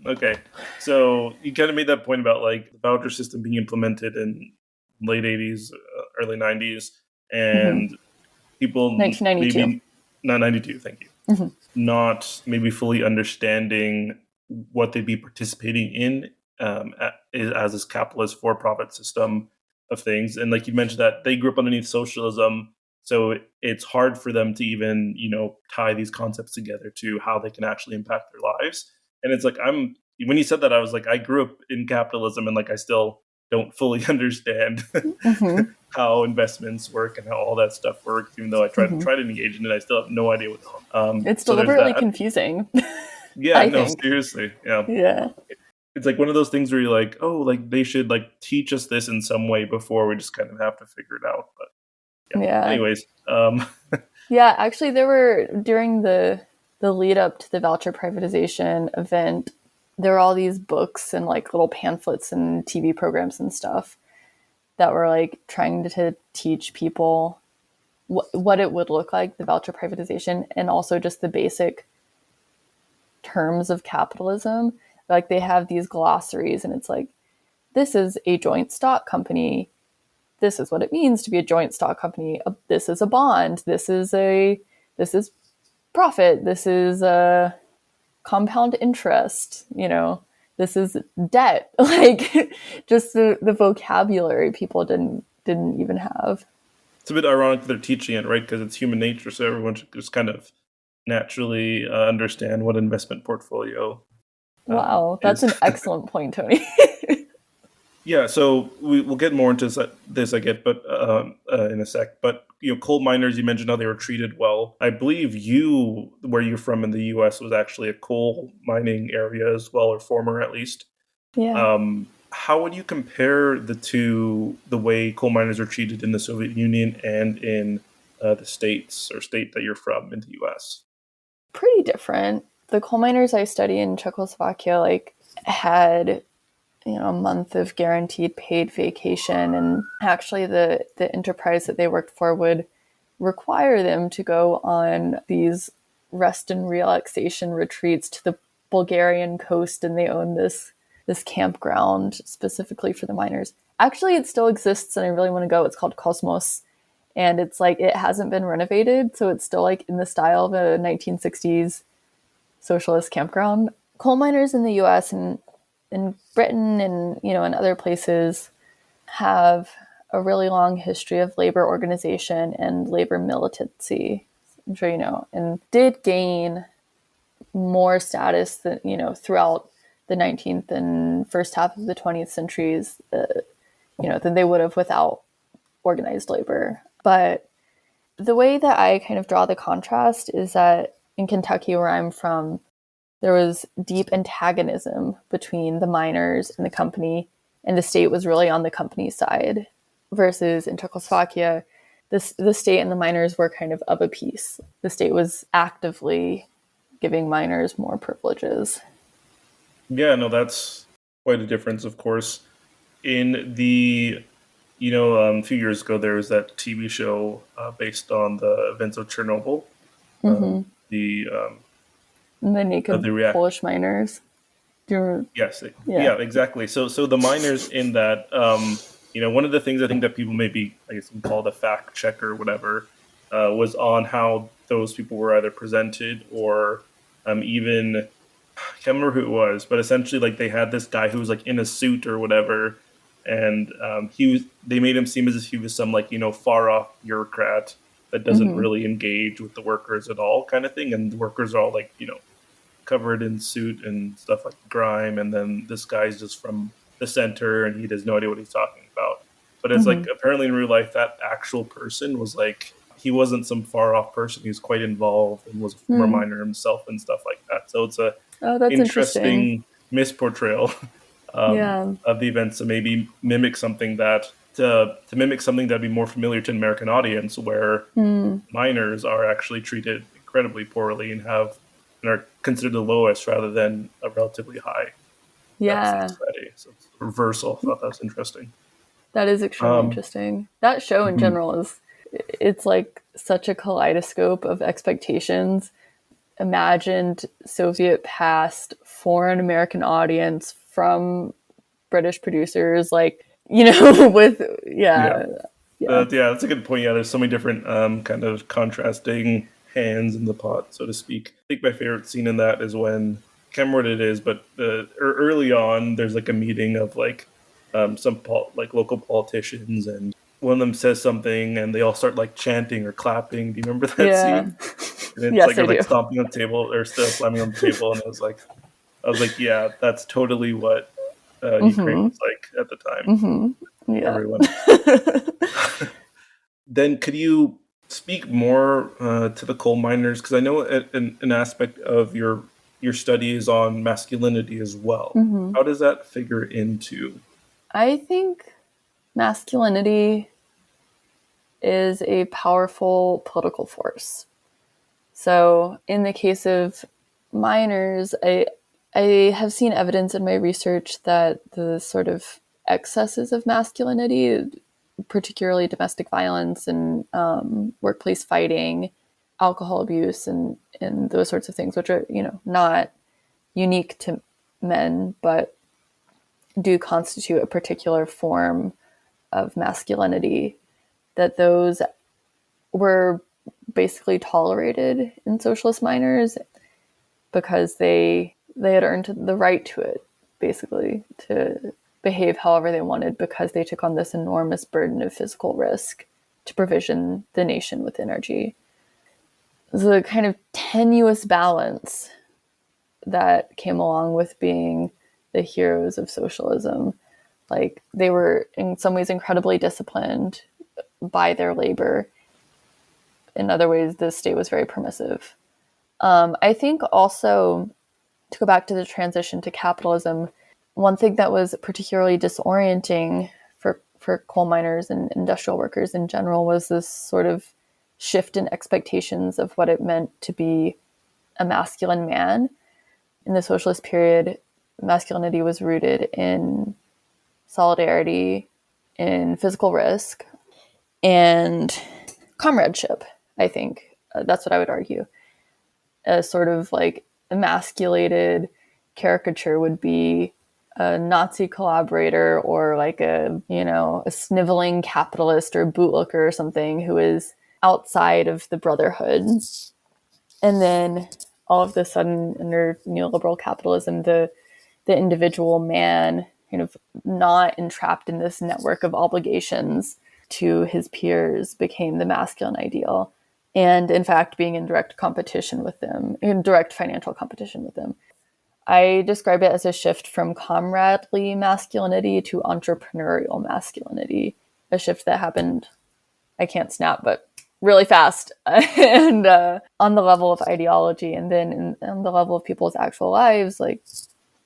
Okay, so you kind of made that point about like the voucher system being implemented in late 80s, early 90s, and people 1992. maybe not 92. Thank you. Not maybe fully understanding what they'd be participating in as this capitalist for-profit system of things. And like you mentioned, that they grew up underneath socialism. So it's hard for them to even, tie these concepts together to how they can actually impact their lives. And it's like, when you said that, I was like, I grew up in capitalism and like, I still don't fully understand how investments work and how all that stuff works, even though I try to engage in it, I still have no idea what it's deliberately confusing. Yeah, I no, think. Seriously. Yeah. Yeah. It's like one of those things where you're like, oh, like they should like teach us this in some way before we just kind of have to figure it out. But Yeah. Anyways. Yeah, actually there were, during the lead up to the voucher privatization event, there were all these books and like little pamphlets and TV programs and stuff that were like trying to teach people what it would look like, the voucher privatization, and also just the basic terms of capitalism. Like they have these glossaries and it's like, this is a joint stock company. This is what it means to be a joint stock company. This is a bond. This is profit. This is a compound interest. This is debt. Like just the vocabulary people didn't even have. It's a bit ironic that they're teaching it, right? Because it's human nature, so everyone should just kind of naturally understand what investment portfolio. Wow, that's an excellent point, Tony. Yeah, so we'll get more into this, I get, but in a sec. But coal miners, you mentioned how they were treated well. I believe where you're from in the U.S. was actually a coal mining area as well, or former at least. Yeah. How would you compare the way coal miners are treated in the Soviet Union and in the state that you're from in the U.S.? Pretty different. The coal miners I study in Czechoslovakia had a month of guaranteed paid vacation, and actually the enterprise that they worked for would require them to go on these rest and relaxation retreats to the Bulgarian coast, and they own this campground specifically for the miners. Actually, it still exists and I really want to go. It's called Cosmos, and it's like it hasn't been renovated, so it's still like in the style of a 1960s socialist campground. Coal miners in the US and in Britain and in other places have a really long history of labor organization and labor militancy, I'm sure and did gain more status than throughout the 19th and first half of the 20th centuries than they would have without organized labor. But the way that I kind of draw the contrast is that in Kentucky, where I'm from, there was deep antagonism between the miners and the company, and the state was really on the company's side. Versus in Czechoslovakia, the state and the miners were kind of a piece. The state was actively giving miners more privileges. Yeah, no, that's quite a difference, of course. In the, a few years ago, there was that TV show based on the events of Chernobyl. The naked Polish miners. Yes, yeah, exactly. So the miners in that, one of the things I think that people maybe, I guess, can call the fact check or whatever, was on how those people were either presented or even, I can't remember who it was, but essentially like they had this guy who was like in a suit or whatever, and they made him seem as if he was some like far off bureaucrat that doesn't really engage with the workers at all, kind of thing, and the workers are all like covered in soot and stuff like grime, and then this guy's just from the center and he has no idea what he's talking about. But it's like apparently in real life that actual person was like he wasn't some far off person. He was quite involved and was a former miner himself and stuff like that. So it's a that's interesting misportrayal Yeah. of the events to maybe mimic something that to mimic something that'd be more familiar to an American audience, where miners are actually treated incredibly poorly and are considered the lowest rather than a relatively high. Yeah. Society. So it's a reversal. I thought that was interesting. That is extremely interesting. That show in general it's like such a kaleidoscope of expectations. Imagined Soviet past, foreign American audience from British producers, like, with, that's a good point. Yeah, there's so many different kind of contrasting hands in the pot, so to speak. I think my favorite scene in that is when, I can't remember what it is, but early on, there's like a meeting of like some local politicians, and one of them says something, and they all start like chanting or clapping. Do you remember that scene? And it's Yes, like stomping on the table or still slamming on the table, and I was like, yeah, that's totally what Ukraine was like at the time. Yeah. Everyone. Then could you speak more to the coal miners? Because I know an aspect of your study is on masculinity as well. How does that figure into? I think masculinity is a powerful political force. So in the case of miners, I have seen evidence in my research that the sort of excesses of masculinity, particularly domestic violence and workplace fighting, alcohol abuse, and those sorts of things, which are, not unique to men, but do constitute a particular form of masculinity, that those were basically tolerated in socialist miners because they had earned the right to it, basically, to behave however they wanted, because they took on this enormous burden of physical risk to provision the nation with energy. So the kind of tenuous balance that came along with being the heroes of socialism. Like, they were in some ways incredibly disciplined by their labor. In other ways, the state was very permissive. I think also, to go back to the transition to capitalism, one thing that was particularly disorienting for coal miners and industrial workers in general was this sort of shift in expectations of what it meant to be a masculine man. In the socialist period, masculinity was rooted in solidarity, in physical risk, and comradeship, I think. That's what I would argue. A sort of like emasculated caricature would be a Nazi collaborator, or like a sniveling capitalist or bootlicker or something who is outside of the brotherhood. And then all of a sudden, under neoliberal capitalism, the individual man, kind of not entrapped in this network of obligations to his peers, became the masculine ideal. And in fact, being in direct competition with them, in direct financial competition with them. I describe it as a shift from comradely masculinity to entrepreneurial masculinity, a shift that happened, I can't snap, but really fast, and on the level of ideology, and then on the level of people's actual lives, like,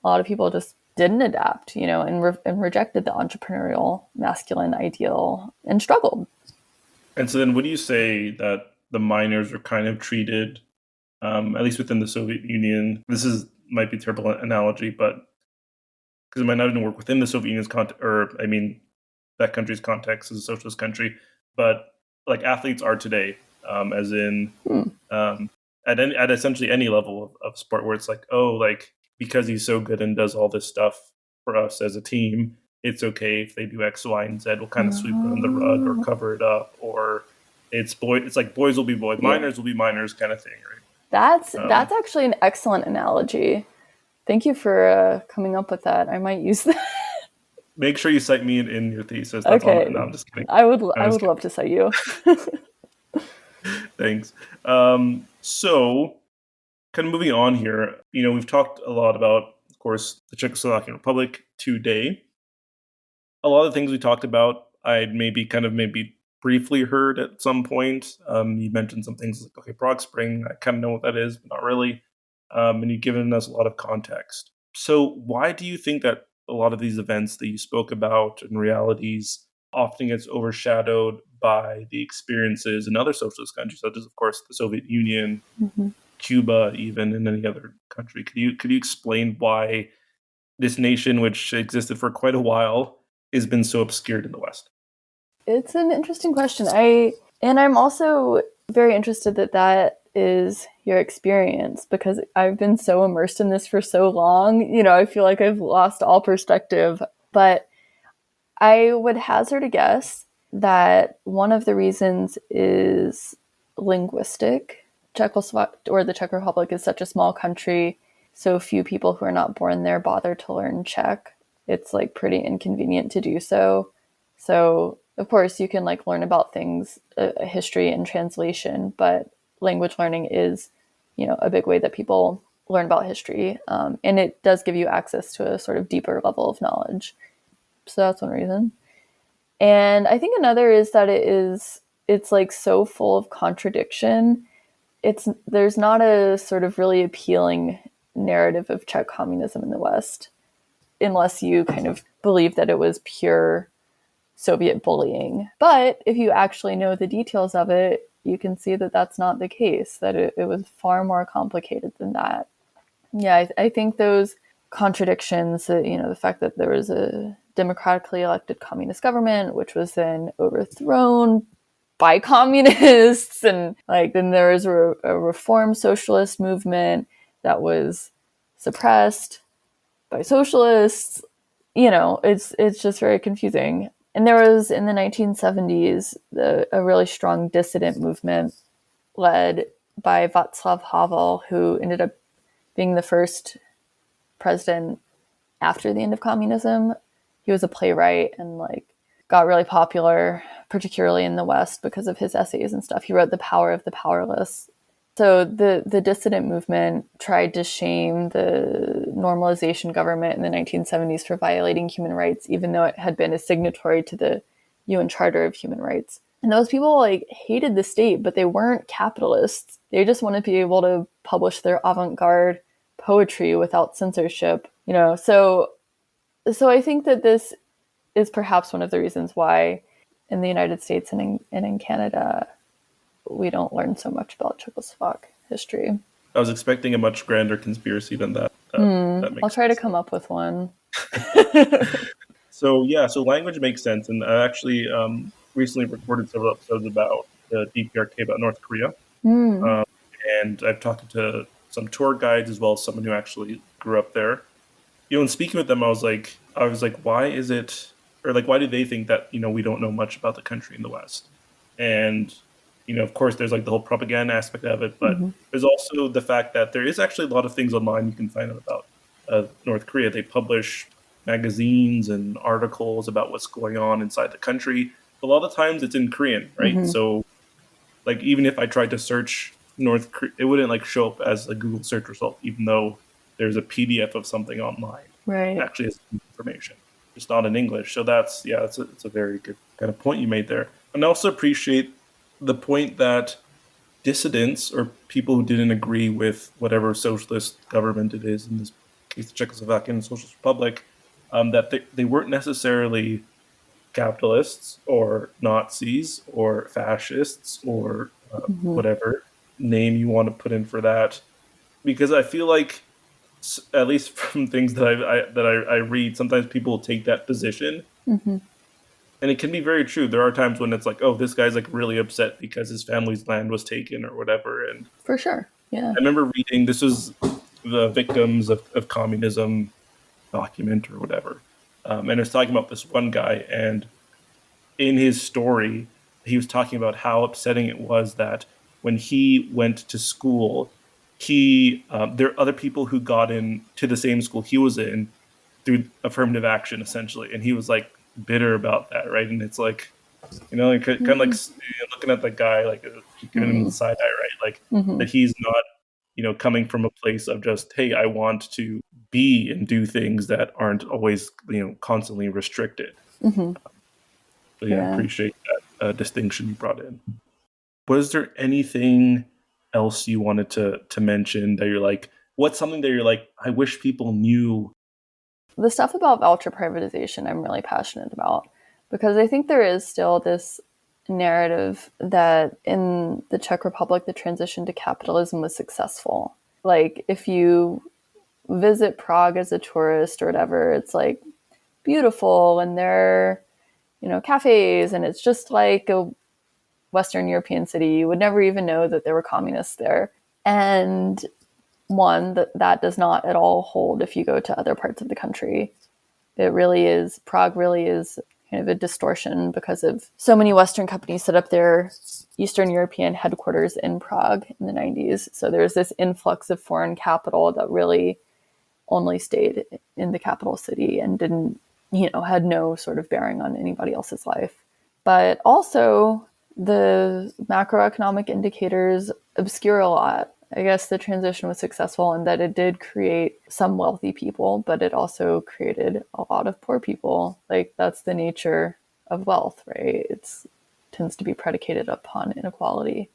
a lot of people just didn't adapt, and rejected the entrepreneurial masculine ideal and struggled. And so then would you say that the miners are kind of treated, at least within the Soviet Union, might be a terrible analogy, but because it might not even work within the Soviet Union's that country's context as a socialist country, but like athletes are today, as in at essentially any level of sport, where it's like, oh, like, because he's so good and does all this stuff for us as a team, it's okay if they do X, Y, and Z. We'll kind of sweep it under the rug or cover it up, or it's like boys will be boys, miners will be miners, kind of thing, right? That's actually an excellent analogy. Thank you for coming up with that. I might use that. Make sure you cite me in your thesis. That's okay. No, I'm just kidding. I would love to cite you. Thanks. So, kind of moving on here, we've talked a lot about, of course, the Czechoslovak Republic today. A lot of the things we talked about, I'd maybe briefly heard at some point. You mentioned some things like, okay, Prague Spring, I kind of know what that is, but not really. And you've given us a lot of context. So why do you think that a lot of these events that you spoke about and realities often gets overshadowed by the experiences in other socialist countries, such as, of course, the Soviet Union, Cuba, even, and any other country? Could you explain why this nation, which existed for quite a while, has been so obscured in the West? It's an interesting question. I'm also very interested that is your experience, because I've been so immersed in this for so long. I feel like I've lost all perspective. But I would hazard a guess that one of the reasons is linguistic. The Czech Republic is such a small country, so few people who are not born there bother to learn Czech. It's like pretty inconvenient to do so. So of course you can like learn about things, history and translation, but language learning is, a big way that people learn about history. And it does give you access to a sort of deeper level of knowledge. So that's one reason. And I think another is that it's like so full of contradiction. There's not a sort of really appealing narrative of Czech communism in the West, unless you kind of believe that it was pure Soviet bullying. But if you actually know the details of it, you can see that that's not the case, that it was far more complicated than that. Yeah, I think those contradictions, the fact that there was a democratically elected communist government, which was then overthrown by communists, and then there was a reform socialist movement that was suppressed by socialists. It's just very confusing. And there was, in the 1970s, a really strong dissident movement led by Václav Havel, who ended up being the first president after the end of communism. He was a playwright and got really popular, particularly in the West, because of his essays and stuff. He wrote The Power of the Powerless. So the dissident movement tried to shame the normalization government in the 1970s for violating human rights, even though it had been a signatory to the UN Charter of Human Rights. And those people hated the state, but they weren't capitalists. They just wanted to be able to publish their avant-garde poetry without censorship. So I think that this is perhaps one of the reasons why in the United States and in Canada, we don't learn so much about Czechoslovak history. I was expecting a much grander conspiracy than that. I'll try to come up with one. So language makes sense. And I actually recently recorded several episodes about the DPRK, about North Korea. And I've talked to some tour guides as well as someone who actually grew up there. In speaking with them, I was like, why is it, or why do they think that, we don't know much about the country in the West? And of course, there's the whole propaganda aspect of it, but there's also the fact that there is actually a lot of things online you can find out about North Korea. They publish magazines and articles about what's going on inside the country. A lot of times it's in Korean, right? So, even if I tried to search North Korea, it wouldn't show up as a Google search result, even though there's a PDF of something online. Right. It actually has information. It's not in English. So it's a very good kind of point you made there. And I also appreciate the point that dissidents, or people who didn't agree with whatever socialist government it is, in this case the Czechoslovakian Socialist Republic, that they weren't necessarily capitalists or Nazis or fascists or whatever name you want to put in for that. Because I feel like, at least from things that I read, sometimes people take that position. And it can be very true. There are times when it's oh, this guy's really upset because his family's land was taken or whatever. And for sure, yeah. I remember reading, this was the Victims of Communism document or whatever. And it was talking about this one guy, and in his story, he was talking about how upsetting it was that when he went to school, there are other people who got in to the same school he was in through affirmative action, essentially. And he was bitter about that, right? And it's kind of looking at the guy, giving him the side eye, right? That he's not, coming from a place of just, hey, I want to be and do things that aren't always, constantly restricted. So I appreciate distinction you brought in. Was there anything else you wanted to mention that you're like, what's something that you're like, I wish people knew? The stuff about voucher privatization I'm really passionate about, because I think there is still this narrative that in the Czech Republic, the transition to capitalism was successful. Like, if you visit Prague as a tourist or whatever, it's like beautiful, and there are, you know, cafes, and it's just like a Western European city. You would never even know that there were communists there. And one, that does not at all hold if you go to other parts of the country. Prague really is kind of a distortion because of so many Western companies set up their Eastern European headquarters in Prague in the 90s. So there's this influx of foreign capital that really only stayed in the capital city and didn't, had no sort of bearing on anybody else's life. But also the macroeconomic indicators obscure a lot. I guess the transition was successful in that it did create some wealthy people, but it also created a lot of poor people. Like, that's the nature of wealth, right? It tends to be predicated upon inequality.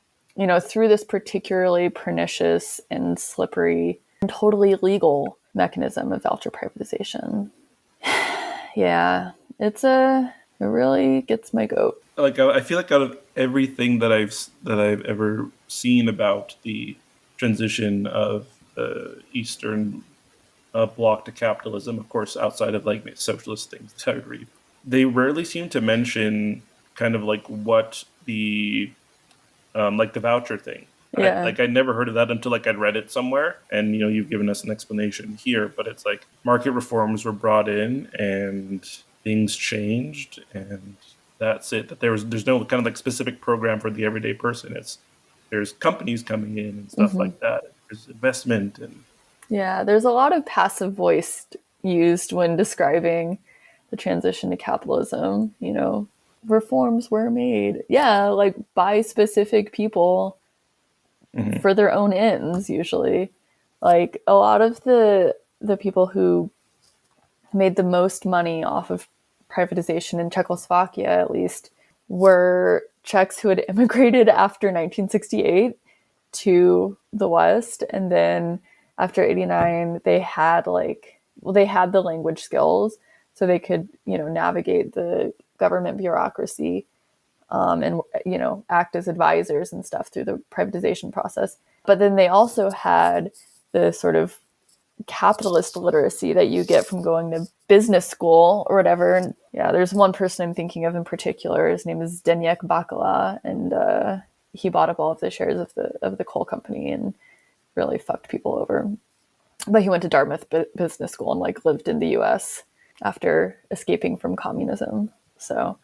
Through this particularly pernicious and slippery and totally legal mechanism of voucher privatization. Yeah, it really gets my goat. Like, I feel like out of everything that I've ever seen about the transition of the Eastern bloc to capitalism, of course, outside of like socialist things that I would read, they rarely seem to mention kind of like what the like the voucher thing. Yeah. I never heard of that until like I'd read it somewhere, and you've given us an explanation here. But it's like market reforms were brought in and things changed, and that's it. That there's no kind of like specific program for the everyday person. There's companies coming in and stuff like that. There's investment and there's a lot of passive voice used when describing the transition to capitalism. Reforms were made, like by specific people for their own ends. Usually, like a lot of the people who made the most money off of privatization in Czechoslovakia, at least, were Czechs who had immigrated after 1968 to the West. And then after 89, they had the language skills, so they could, navigate the government bureaucracy and, act as advisors and stuff through the privatization process. But then they also had the sort of capitalist literacy that you get from going to business school or whatever. And there's one person I'm thinking of in particular. His name is Zdeněk Bakala, and he bought up all of the shares of the coal company and really fucked people over. But he went to Dartmouth Business School and lived in the U.S. after escaping from communism. So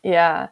no,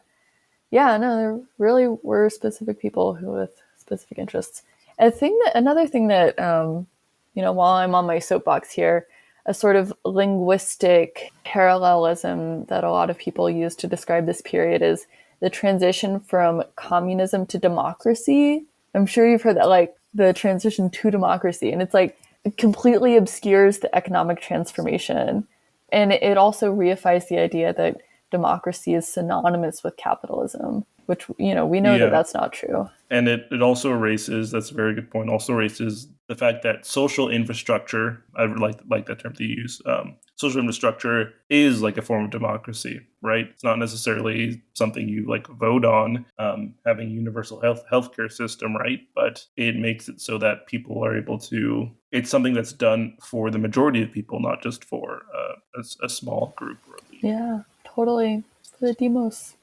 there really were specific people who with specific interests. Another thing that, while I'm on my soapbox here, a sort of linguistic parallelism that a lot of people use to describe this period is the transition from communism to democracy. I'm sure you've heard that, like the transition to democracy, and it's like it completely obscures the economic transformation. And it also reifies the idea that democracy is synonymous with capitalism, which, we know that that's not true. And it also erases, that's a very good point, also erases the fact that social infrastructure, I would like that term to use, social infrastructure is like a form of democracy, right? It's not necessarily something you vote on, having a universal healthcare system, right? But it makes it so that people are able to, it's something that's done for the majority of people, not just for a small group. Yeah, totally. The demos.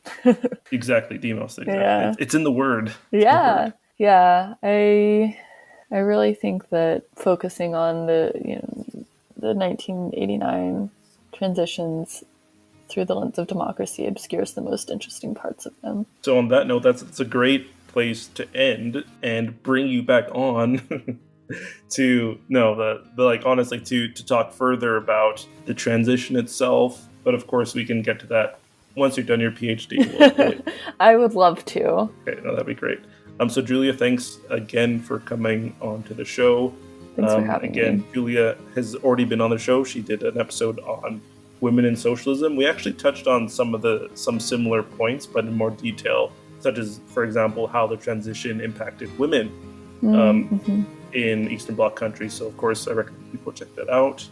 Exactly, demos. Exactly. Yeah. It's in the word. Yeah. I really think that focusing on the 1989 transitions through the lens of democracy obscures the most interesting parts of them. So on that note, that's a great place to end and bring you back on to honestly to talk further about the transition itself. But of course, we can get to that once you've done your PhD. I would love to. Okay, no, that'd be great. So Julia, thanks again for coming on to the show. Thanks for having me. Julia has already been on the show. She did an episode on women in socialism. We actually touched on some similar points, but in more detail, such as, for example, how the transition impacted women in Eastern Bloc countries. So, of course, I recommend people check that out.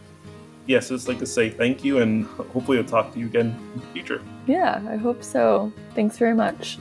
Yes, I'd just like to say thank you, and hopefully I'll talk to you again in the future. Yeah, I hope so. Thanks very much.